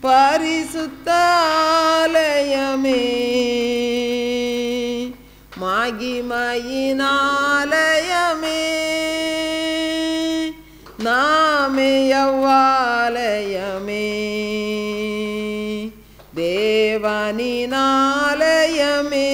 பரிசுத்த ஆலயமே மகிமையின் ஆலயமே நாமே அவ்வாலயமே தேவனின் ஆலயமே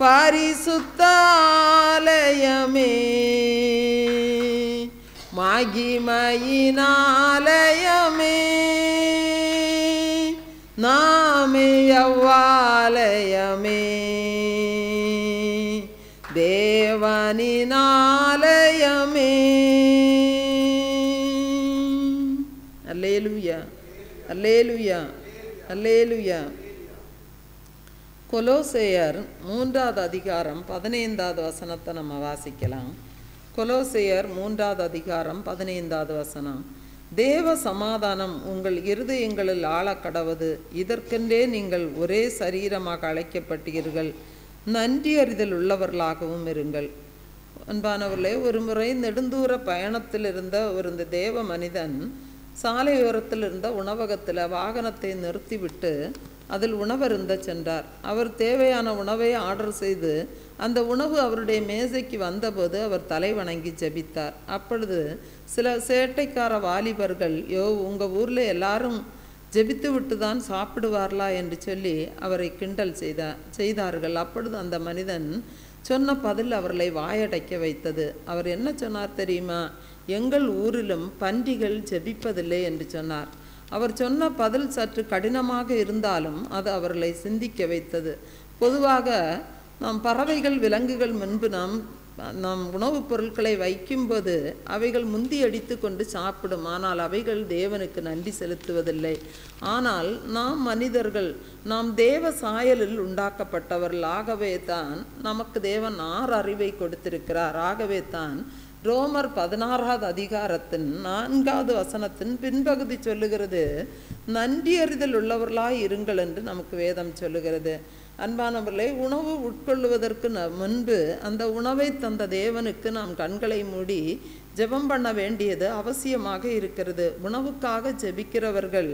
பரிசுத்த ஆலயமே மகிமையின் ஆலயமே நாமே அவ்வாலயமே தேவனின் ஆலயமே. அல்லேலூயா அல்லேலூயா அல்லேலூயா. கொலோசையர் 3வது அதிகாரம் 15வது வசனத்தை நம்ம வாசிக்கலாம். கொலோசையர் 3வது அதிகாரம் 15வது வசனம். தேவ சமாதானம் உங்கள் இருதயங்களில் ஆளக்கடவது, இதற்கென்றே நீங்கள் ஒரே சரீரமாக அழைக்கப்பட்டீர்கள், நன்றி அறிதல் உள்ளவர்களாகவும் இருங்கள். அன்பானவர்களே, ஒரு முறை நெடுந்தூர பயணத்தில் இருந்த ஒரு தேவ மனிதன் சாலையோரத்தில் இருந்த உணவகத்தில் வாகனத்தை நிறுத்திவிட்டு அதில் உணவருந்த சென்றார். அவர் தேவையான உணவை ஆர்டர் செய்து அந்த உணவு அவருடைய மேசைக்கு வந்தபோது அவர் தலை வணங்கி ஜெபித்தார். அப்பொழுது சில சேட்டைக்கார வாலிபர்கள், உங்கள் ஊரில் எல்லாரும் ஜெபித்து விட்டு தான் சாப்பிடுவார்களா என்று சொல்லி அவரை கிண்டல் செய்தார்கள். அப்பொழுது அந்த மனிதன் சொன்ன பதில் அவர்களை வாயடைக்க வைத்தது. அவர் என்ன சொன்னார் தெரியுமா? எங்கள் ஊரிலும் பன்றிகள் ஜெபிப்பதில்லை என்று சொன்னார். அவர் சொன்ன பதில் சற்று கடினமாக இருந்தாலும் அது அவர்களை சிந்திக்க வைத்தது. பொதுவாக நாம் பறவைகள் விலங்குகள் முன்பு நாம் உணவுப் பொருட்களை வைக்கும்போது அவைகள் முந்தி அடித்து கொண்டு சாப்பிடும். ஆனால் அவைகள் தேவனுக்கு நன்றி செலுத்துவதில்லை. ஆனால் நாம் மனிதர்கள், நாம் தேவ சாயலில் உண்டாக்கப்பட்டவர்கள். ஆகவே தான் நமக்கு தேவன் 6 அறிவை கொடுத்திருக்கிறார். ஆகவே தான் ரோமர் 16வது அதிகாரத்தின் 4வது வசனத்தின் பின்பகுதி சொல்லுகிறது, நன்றி அறிதல் உள்ளவர்களாய் இருங்கள் என்று நமக்கு வேதம் சொல்லுகிறது. அன்பானவர்களே, உணவு உட்கொள்வதற்கு முன்பு அந்த உணவை தந்த தேவனுக்கு நாம் கண்களை மூடி ஜெபம் பண்ண வேண்டியது அவசியமாக இருக்கிறது. உணவுக்காக ஜெபிக்கிறவர்கள்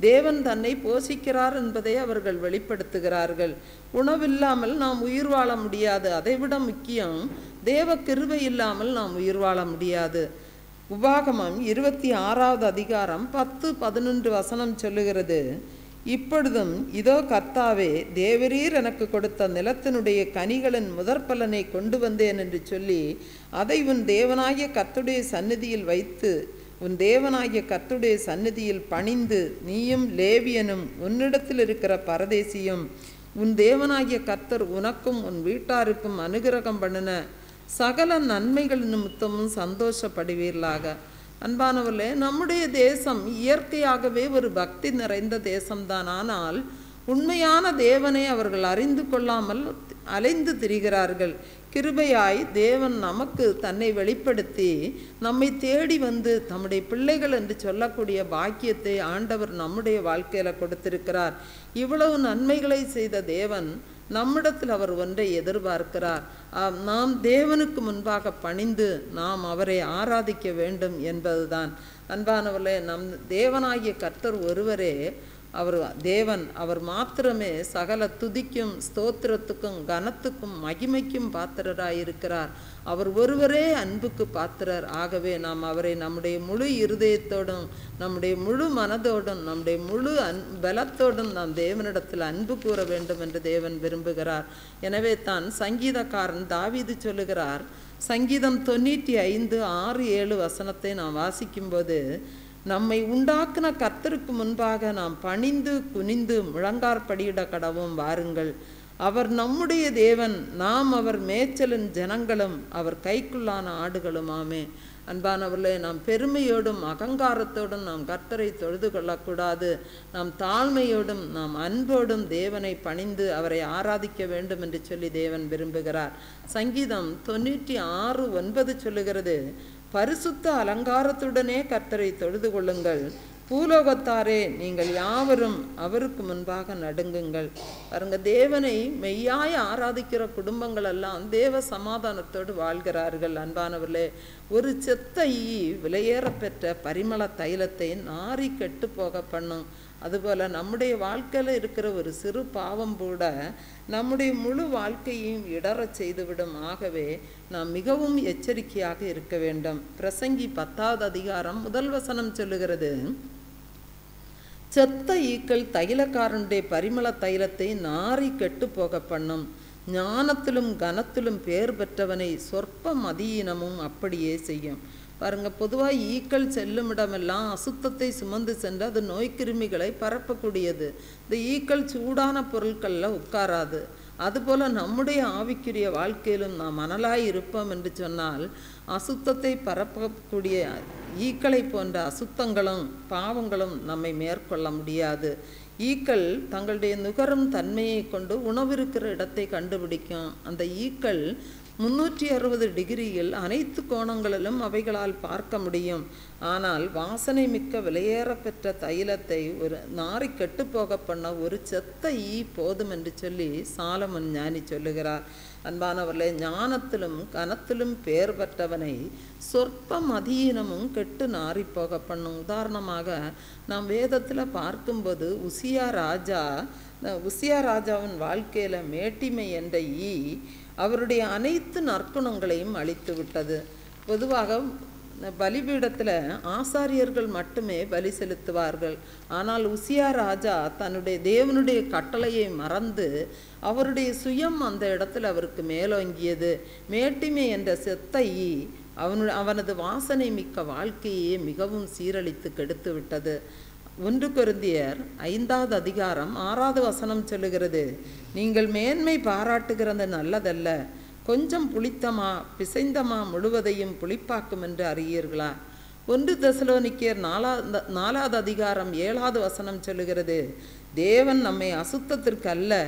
தேவன் தன்னை போஷிக்கிறார் என்பதை அவர்கள் வெளிப்படுத்துகிறார்கள். உணவில்லாமல் நாம் உயிர் வாழ முடியாது. அதைவிட முக்கியம், தேவ கிருபை இல்லாமல் நாம் உயிர் வாழ முடியாது. உபாகமம் 26வது அதிகாரம் 10-11 வசனம் சொல்லுகிறது, இப்பொழுதும் இதோ கர்த்தாவே, தேவரீர் எனக்கு கொடுத்த நிலத்தினுடைய கனிகளின் முதற்பலனை கொண்டு வந்தேன் என்று சொல்லி அதை உன் தேவனாகிய கர்த்தருடைய சந்நிதியில் வைத்து உன் தேவனாகிய கர்த்தருடைய சந்நிதியில் பணிந்து நீயும் லேவியனும் உன்னிடத்தில் இருக்கிற பரதேசியும் உன் தேவனாகிய கர்த்தர் உனக்கும் உன் வீட்டாருக்கும் அனுகிரகம் பண்ணின சகல நன்மைகள் நிமித்தமும் சந்தோஷப்படுவீர்களாக. அன்பானவர்களே, நம்முடைய தேசம் இயற்கையாகவே ஒரு பக்தி நிறைந்த தேசம்தான். ஆனால் உண்மையான தேவனை அவர்கள் அறிந்து கொள்ளாமல் அலைந்து திரிகிறார்கள். கிருபையாய் தேவன் நமக்கு தன்னை வெளிப்படுத்தி நம்மை தேடி வந்து தம்முடைய பிள்ளைகள் என்று சொல்லக்கூடிய பாக்கியத்தை ஆண்டவர் நம்முடைய வாழ்க்கையில் கொடுத்திருக்கிறார். இவ்வளவு நன்மைகளை செய்த தேவன் நம்மிடத்தில் அவர் ஒன்றை எதிர்பார்க்கிறார். நாம் தேவனுக்கு முன்பாக பணிந்து நாம் அவரை ஆராதிக்க வேண்டும் என்பதுதான். அன்பானவர்களே, நம் தேவனாகிய கர்த்தர் ஒருவரே அவர் தேவன். அவர் மாத்திரமே சகல துதிக்கும் ஸ்தோத்திரத்துக்கும் கனத்துக்கும் மகிமைக்கும் பாத்திரராயிருக்கிறார். அவர் ஒருவரே அன்புக்கு பாத்திரர். ஆகவே நாம் அவரை நம்முடைய முழு இருதயத்தோடும் நம்முடைய முழு மனதோடும் நம்முடைய முழு பலத்தோடும் நாம் தேவனிடத்தில் அன்பு கூற வேண்டும் என்று தேவன் விரும்புகிறார். எனவே தான் சங்கீதக்காரன் தாவீது சொல்லுகிறார், சங்கீதம் 95:6-7 வசனத்தை நாம் வாசிக்கும்போது, நம்மை உண்டாக்குன கர்த்தருக்கு முன்பாக நாம் பணிந்து குனிந்து முழங்காற்படியிட கடவும் வாருங்கள். அவர் நம்முடைய தேவன், நாம் அவர் மேய்ச்சலின் ஜனங்களும் அவர் கைக்குள்ளான ஆடுகளுமாமே. அன்பானவர்களே, நாம் பெருமையோடும் அகங்காரத்தோடும் நாம் கர்த்தரை தொழுது கொள்ளக்கூடாது. நாம் தாழ்மையோடும் நாம் அன்போடும் தேவனை பணிந்து அவரை ஆராதிக்க வேண்டும் என்று சொல்லி தேவன் விரும்புகிறார். சங்கீதம் 96:9 சொல்லுகிறது, பரிசுத்த அலங்காரத்துடனே கர்த்தரை தொழுது கொள்ளுங்கள், பூலோகத்தாரே நீங்கள் யாவரும் அவருக்கு முன்பாக நடுங்குங்கள். பாருங்க, தேவனை மெய்யாய் ஆராதிக்கிற குடும்பங்கள் எல்லாம் தேவ சமாதானத்தோடு வாழ்கிறார்கள். அன்பானவர்களே, ஒரு செத்த ஈ விலையேற பெற்ற பரிமள தைலத்தை நாரி கெட்டு போக பண்ணும். அதுபோல் நம்முடைய வாழ்க்கையில் இருக்கிற ஒரு சிறு பாவம் கூட நம்முடைய முழு வாழ்க்கையையும் இடறச் செய்துவிடும். ஆகவே நாம் மிகவும் எச்சரிக்கையாக இருக்க வேண்டும். பிரசங்கி 10வது அதிகாரம் 1 வசனம் சொல்லுகிறது, செத்த ஈக்கள் தைலக்காரனுடைய பரிமள தைலத்தை நாரி கெட்டு போக பண்ணும். ஞானத்திலும் கனத்திலும் பேர் பெற்றவனை சொற்ப மதியினமும் அப்படியே செய்யும். பாருங்க, பொதுவாக ஈக்கள் செல்லும் இடமெல்லாம் அசுத்தத்தை சுமந்து சென்று அது நோய்க்கிருமிகளை பரப்பக்கூடியது. இந்த ஈக்கள் சூடான பொருட்களில் உட்காராது. அதுபோல் நம்முடைய ஆவிக்குரிய வாழ்க்கையிலும் நாம் மணலாய் இருப்போம் என்று சொன்னால் அசுத்தத்தை பரப்பக்கூடிய ஈக்களை போன்ற அசுத்தங்களும் பாவங்களும் நம்மை மேற்கொள்ள முடியாது. ஈக்கள் தங்களுடைய நுகரும் தன்மையை கொண்டு உணவிருக்கிற இடத்தை கண்டுபிடிக்கும். அந்த ஈக்கள் 360 டிகிரியில் அனைத்து கோணங்களிலும் அவைகளால் பார்க்க முடியும். ஆனால் வாசனை மிக்க விலையேற பெற்ற தைலத்தை ஒரு நாரி கெட்டுப்போக பண்ண ஒரு செத்த ஈ போதும் என்று சொல்லி சாலமன் ஞானி சொல்லுகிறார். அன்பானவர்களே, ஞானத்திலும் கனத்திலும் பேர் பெற்றவனை சொற்ப மதியினமும் கெட்டு நாரி போக பண்ணும். உதாரணமாக நாம் வேதத்தில் பார்க்கும்போது உசியா ராஜாவின் வாழ்க்கையில் மேட்டிமை என்ற ஈ அவருடைய அனைத்து நற்குணங்களையும் அழித்து விட்டது. பொதுவாக பலிபீடத்தில் ஆசாரியர்கள் மட்டுமே பலி செலுத்துவார்கள். ஆனால் உசியா ராஜா தன்னுடைய தேவனுடைய கட்டளையை மறந்து அவருடைய சுயம் அந்த இடத்துல அவருக்கு மேலோங்கியது. மேட்டிமை என்ற செத்த ஈ அவனது வாசனை மிக்க வாழ்க்கையே மிகவும் சீரழித்து கெடுத்து விட்டது. 1 கொரிந்தியர் 5வது அதிகாரம் 6வது வசனம் சொல்லுகிறது, நீங்கள் மேன்மை பாராட்டுகிறது நல்லதல்ல, கொஞ்சம் புளித்தமா பிசைந்தமா முழுவதையும் புளிப்பாக்கும் என்று அறியீர்களா? 1 தெசலோனிக்கேயர் 4வது அதிகாரம் 7வது வசனம் சொல்லுகிறது, தேவன் நம்மை அசுத்தத்திற்கு அல்ல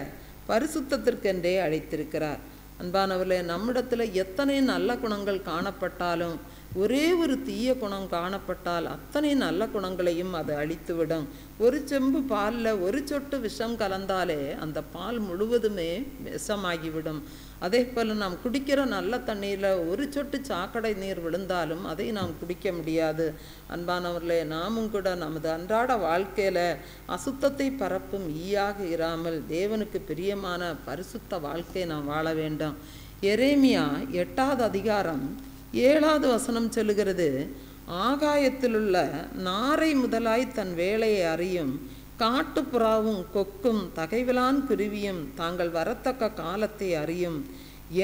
பரிசுத்தத்திற்கென்றே அழைத்திருக்கிறார். அன்பானவர்களே, நம்மிடத்தில் எத்தனை நல்ல குணங்கள் காணப்பட்டாலும் ஒரே ஒரு தீய குணம் காணப்பட்டால் அத்தனை நல்ல குணங்களையும் அது அழித்துவிடும். ஒரு செம்பு பாலில் ஒரு சொட்டு விஷம் கலந்தாலே அந்த பால் முழுவதுமே விஷமாகிவிடும். அதே போல் நாம் குடிக்கிற நல்ல தண்ணீரில் ஒரு சொட்டு சாக்கடை நீர் விழுந்தாலும் அதை நாம் குடிக்க முடியாது. அன்பானவர்களே, நாமும் கூட நமது அன்றாட வாழ்க்கையில் அசுத்தத்தை பரப்பும் ஈயாக இராமல் தேவனுக்கு பிரியமான பரிசுத்த வாழ்க்கை நாம் வாழ வேண்டும். எரேமியா 8வது அதிகாரம் 7வது வசனம் சொல்லுகிறது, ஆகாயத்திலுள்ள நாரை முதலாய் தன் வேலையை அறியும் காட்டுப்புறாவும் கொக்கும் தகைவிலான் குருவியும் தாங்கள் வரத்தக்க காலத்தை அறியும்.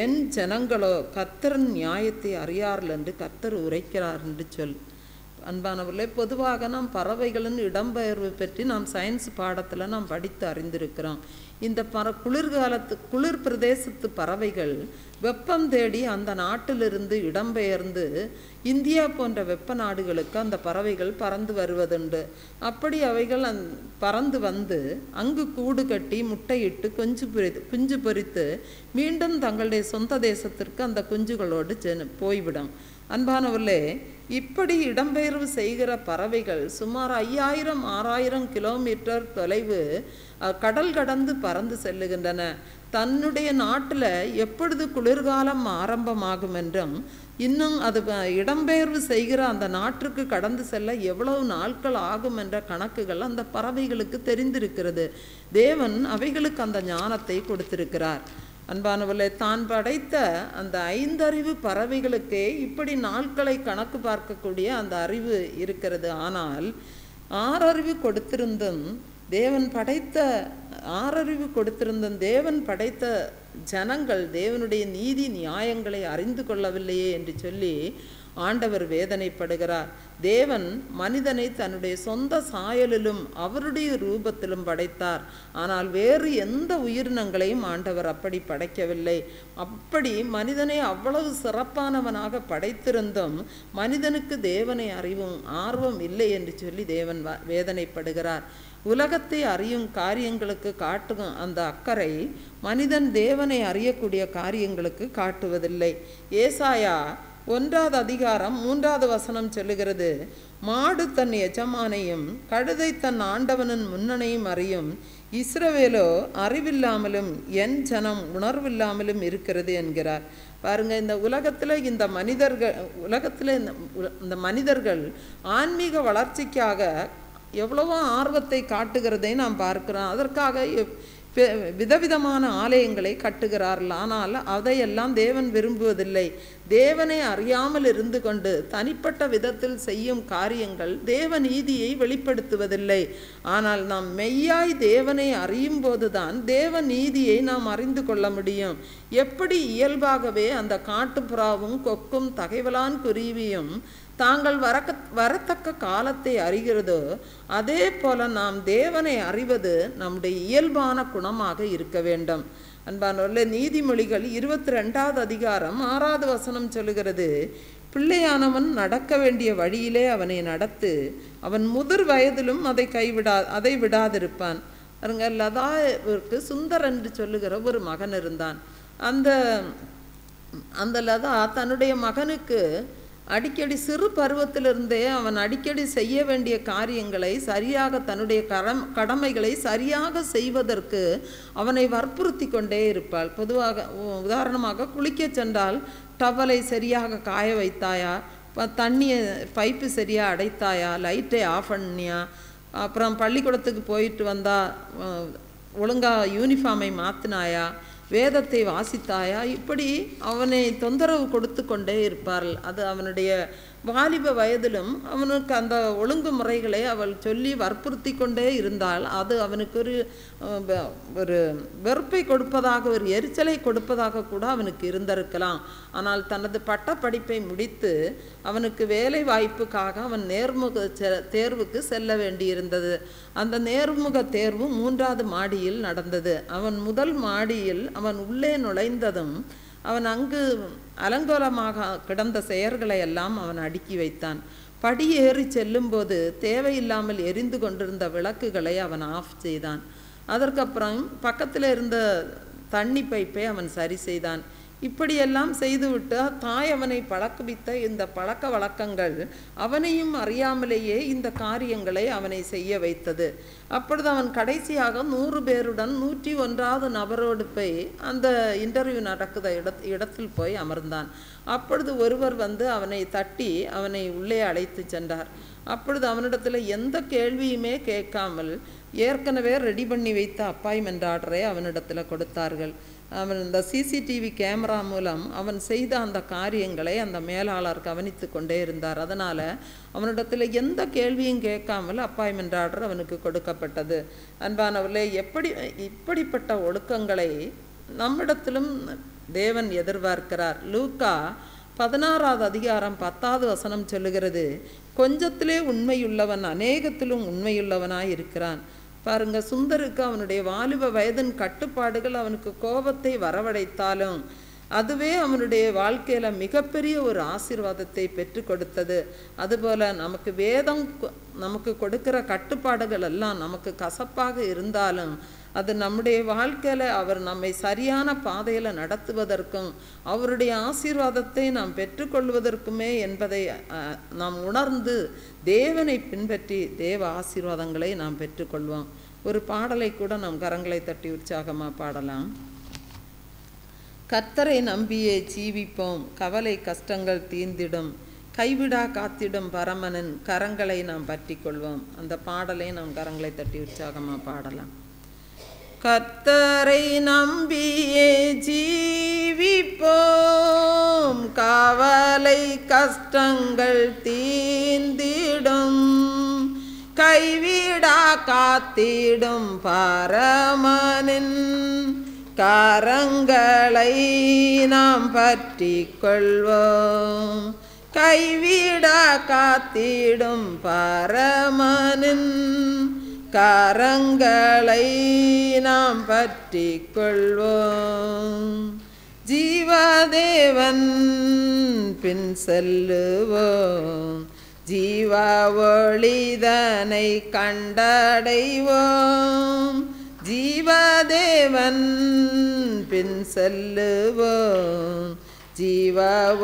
என் ஜனங்களோ கர்த்தரின் நியாயத்தை அறியார்கள் என்று கர்த்தர் உரைக்கிறார் என்று சொல். அன்பானவர்களே, பொதுவாக நாம் பறவைகளின் இடம்பெயர்வு பற்றி நாம் சயின்ஸ் பாடத்தில் நாம் படித்து அறிந்திருக்கிறோம். இந்த குளிர் பிரதேசத்து பறவைகள் வெப்பம் தேடி அந்த நாட்டிலிருந்து இடம்பெயர்ந்து இந்தியா போன்ற வெப்ப நாடுகளுக்கு அந்த பறவைகள் பறந்து வருவதுண்டு. அப்படி அவைகள் பறந்து வந்து அங்கு கூடு கட்டி முட்டையிட்டு குஞ்சு பொரித்து மீண்டும் தங்களுடைய சொந்த தேசத்திற்கு அந்த குஞ்சுகளோடு போய்விடும். அன்பானவர்களே, இப்படி இடம்பெயர்வு செய்கிற பறவைகள் சுமார் 5000-6000 கிலோமீட்டர் தொலைவு கடல் கடந்து பறந்து செல்லுகின்றன. தன்னுடைய நாட்டில் எப்பொழுது குளிர்காலம் ஆரம்பமாகும் என்றும் இன்னும் அது இடம்பெயர்வு செய்கிற அந்த நாட்டிற்கு கடந்து செல்ல எவ்வளவு நாட்கள் ஆகும் என்ற கணக்குகள் அந்த பறவைகளுக்கு தெரிந்திருக்கிறது. தேவன் அவைகளுக்கு அந்த ஞானத்தை கொடுத்திருக்கிறார். அன்பானவர்களே, தான் படைத்த அந்த 5 அறிவு பறவைகளுக்கே இப்படி நாட்களை கணக்கு பார்க்கக்கூடிய அந்த அறிவு இருக்கிறது. ஆனால் 6 அறிவு கொடுத்திருந்தும் தேவன் படைத்த ஜனங்கள் தேவனுடைய நீதி நியாயங்களை அறிந்து கொள்ளவில்லையே என்று சொல்லி ஆண்டவர் வேதனைப்படுகிறார். தேவன் மனிதனை தன்னுடைய சொந்த சாயலிலும் அவருடைய ரூபத்திலும் படைத்தார். ஆனால் வேறு எந்த உயிரினங்களையும் ஆண்டவர் அப்படி படைக்கவில்லை. அப்படி மனிதனை அவ்வளவு சிறப்பானவனாக படைத்திருந்தும் மனிதனுக்கு தேவனை அறிவும் ஆர்வம் இல்லை என்று சொல்லி தேவன் வேதனைப்படுகிறார். உலகத்தை அறியும் காரியங்களுக்கு காட்டும் அந்த அக்கறை மனிதன் தேவனை அறியக்கூடிய காரியங்களுக்கு காட்டுவதில்லை. ஏசாயா 1வது அதிகாரம் 3வது வசனம் சொல்லுகிறது, மாடு தன் எஜமானையும் கழுதை தன் ஆண்டவனின் முன்னணையும் அறியும், இஸ்ரவேலோ அறிவில்லாமலும் என் ஜனம் உணர்வில்லாமலும் இருக்கிறது என்கிறார். பாருங்க, இந்த உலகத்தில் இந்த மனிதர்கள் ஆன்மீக வளர்ச்சிக்காக எவ்வளவோ ஆர்வத்தை காட்டுகிறதை நாம் பார்க்கிறோம். அதற்காக விதவிதமான ஆலயங்களை கட்டுகிறார்கள். ஆனால் அதையெல்லாம் தேவன் விரும்புவதில்லை. தேவனை அறியாமல் இருந்து கொண்டு தனிப்பட்ட விதத்தில் செய்யும் காரியங்கள் தேவ நீதியை வெளிப்படுத்துவதில்லை. ஆனால் நாம் மெய்யாய் தேவனை அறியும் போதுதான் தேவ நீதியை நாம் அறிந்து கொள்ள முடியும். எப்படி இயல்பாகவே அந்த காட்டுப்புறாவும் கொக்கும் தகைவலான் குருவியும் தாங்கள் வரத்தக்க காலத்தை அறிகிறதோ, அதே போல நாம் தேவனை அறிவது நம்முடைய இயல்பான குணமாக இருக்க வேண்டும். அன்பானவர்களே, நீதிமொழிகள் 22வது அதிகாரம் 6வது வசனம் சொல்லுகிறது, பிள்ளையானவன் நடக்க வேண்டிய வழியிலே அவனை நடத்து, அவன் முதிர் வயதிலும் அதை விடாதிருப்பான். பாருங்க, லதாவிற்கு சுந்தர் என்று சொல்லுகிற ஒரு மகன் இருந்தான். அந்த லதா தன்னுடைய மகனுக்கு அடிக்கடி சிறு பருவத்திலிருந்தே அவன் அடிக்கடி செய்ய வேண்டிய காரியங்களை சரியாக, தன்னுடைய கடமைகளை சரியாக செய்வதற்கு அவனை வற்புறுத்தி கொண்டே இருப்பாள். உதாரணமாக குளிக்க சென்றால் டவலை சரியாக காய வைத்தாயா, தண்ணியை பைப்பு சரியாக அடைத்தாயா, லைட்டை ஆஃப் பண்ணியா, அப்புறம் பள்ளிக்கூடத்துக்கு போயிட்டு வந்தால் ஒழுங்காக யூனிஃபார்மை மாற்றினாயா, வேதத்தை வாசித்தாயா, இப்படி அவனை தொந்தரவு கொடுத்து கொண்டே இருப்பார்கள். அது அவனுடைய வாலிப வயதிலும் அவனுக்கு அந்த ஒழுங்கு முறைகளை அவள் சொல்லி வற்புறுத்தி கொண்டே இருந்தால் அது அவனுக்கு ஒரு வெறுப்பை கொடுப்பதாக, ஒரு எரிச்சலை கொடுப்பதாக கூட அவனுக்கு இருந்திருக்கலாம். ஆனால் தனது பட்டப்படிப்பை முடித்து அவனுக்கு வேலை வாய்ப்புக்காக அவன் நேர்முக தேர்வுக்கு செல்ல வேண்டியிருந்தது. அந்த நேர்முக தேர்வு 3வது மாடியில் நடந்தது. அவன் முதல் மாடியில் அவன் உள்ளே நுழைந்ததும் அவன் அங்கு அலங்கோலமாக கிடந்த செயல்களை எல்லாம் அவன் அடுக்கி வைத்தான். படி ஏறி செல்லும்போது தேவையில்லாமல் எரிந்து கொண்டிருந்த விளக்குகளை அவன் ஆஃப் செய்தான். அதற்கப்புறம் பக்கத்தில் இருந்த தண்ணி பைப்பை அவன் சரி செய்தான். இப்படியெல்லாம் செய்துவிட்டு தாய் அவனை பழக்குவித்த இந்த பழக்க வழக்கங்கள் அவனையும் அறியாமலேயே இந்த காரியங்களை அவனை செய்ய வைத்தது. அப்பொழுது அவன் கடைசியாக 100 பேருடன் 101வது நபரோடு போய் அந்த இன்டர்வியூ நடக்குத இடத்தில் போய் அமர்ந்தான். அப்பொழுது ஒருவர் வந்து அவனை தட்டி அவனை உள்ளே அழைத்து சென்றார். அப்பொழுது அவனிடத்தில் எந்த கேள்வியுமே கேட்காமல் ஏற்கனவே ரெடி பண்ணி வைத்த அப்பாயின்மெண்ட் ஆர்டரை அவனிடத்தில் கொடுத்தார்கள். அவன் இந்த சிசிடிவி கேமரா மூலம் அவன் செய்த அந்த காரியங்களை அந்த மேலாளர் கவனித்து கொண்டே இருந்தார். அதனால் அவனிடத்தில் எந்த கேள்வியும் கேட்காமல் அப்பாயின்மெண்ட் ஆர்டர் அவனுக்கு கொடுக்கப்பட்டது. அன்பானவர்களே, இப்படிப்பட்ட ஒழுக்கங்களை நம்மிடத்திலும் தேவன் எதிர்பார்க்கிறார். லூக்கா 16வது அதிகாரம் 10வது வசனம் சொல்லுகிறது, கொஞ்சத்திலே உண்மையுள்ளவன் அநேகத்திலும் உண்மையுள்ளவனாய் இருக்கிறான். பாருங்க, சுந்தருக்கு அவனுடைய வாலிப வயதின் கட்டுப்பாடுகள் அவனுக்கு கோபத்தை வரவழைத்தாலும் அதுவே அவனுடைய வாழ்க்கையில் மிகப்பெரிய ஒரு ஆசீர்வாதத்தை பெற்று கொடுத்தது. அதுபோல் நமக்கு வேதம் நமக்கு கொடுக்கிற கட்டுப்பாடுகள் எல்லாம் நமக்கு கசப்பாக இருந்தாலும் அது நம்முடைய வாழ்க்கையில் அவர் நம்மை சரியான பாதையில் நடத்துவதற்கும் அவருடைய ஆசீர்வாதத்தை நாம் பெற்றுக்கொள்வதற்குமே என்பதை நாம் உணர்ந்து தேவனை பின்பற்றி தேவ ஆசீர்வாதங்களை நாம் பெற்றுக்கொள்வோம். ஒரு பாடலை கூட நாம் கரங்களை தட்டி உற்சாகமாக பாடலாம். கர்த்தரை நம்பியே ஜீவிப்போம், கவலை கஷ்டங்கள் தீர்ந்திடும், கைவிடா காத்திடும் பரமனின் கரங்களை நாம் பற்றி கொள்வோம். அந்த பாடலை நாம் கரங்களை தட்டி உற்சாகமாக பாடலாம். கர்த்தரை நம்பியே ஜீவிப்போம், கவலை கஷ்டங்கள் தீர்ந்திடும், கைவிடா காத்திடும் பரமனின் கரங்களை நாம் பற்றி கொள்வோம், கைவிடா காத்திடும் பரமனின் கரங்களை நாம் பற்றி கொள்வோம். ஜீவதேவன் பின் செல்லுவோம், ஜீவ ஒளிதனை கண்டடைவோம், ஜீவதேவன் பின் செல்லுவோம், ஜீவ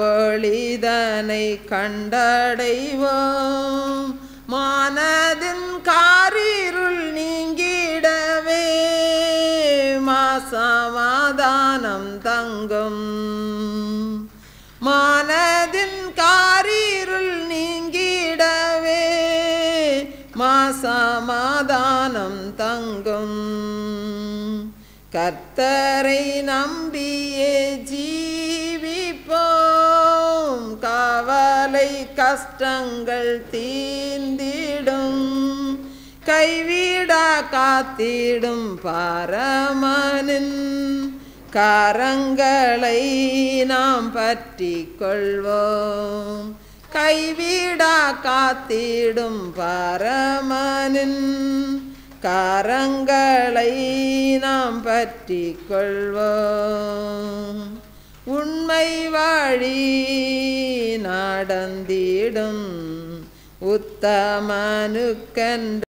ஒளிதனை கண்டடைவோம். மனதின் காரிருள் நீங்கிடவே சமாதானம் தங்கும். மனதின் காரிருள் நீங்கிடவே சமாதானம் தங்கும். கர்த்தரை நம்பியே ஜீவிப்போம். கவலை கஷ்டங்கள் தீர்ந்திடும். கைவிடா காத்திடும் பரமனின் கரங்களை நாம் பற்றி கொள்வோம். கைவிடா காத்திடும் பரமனின் கரங்களை நாம் பற்றி கொள்வோம். உண்மை வழி நடந்திடும் உத்தமனுக்கென்று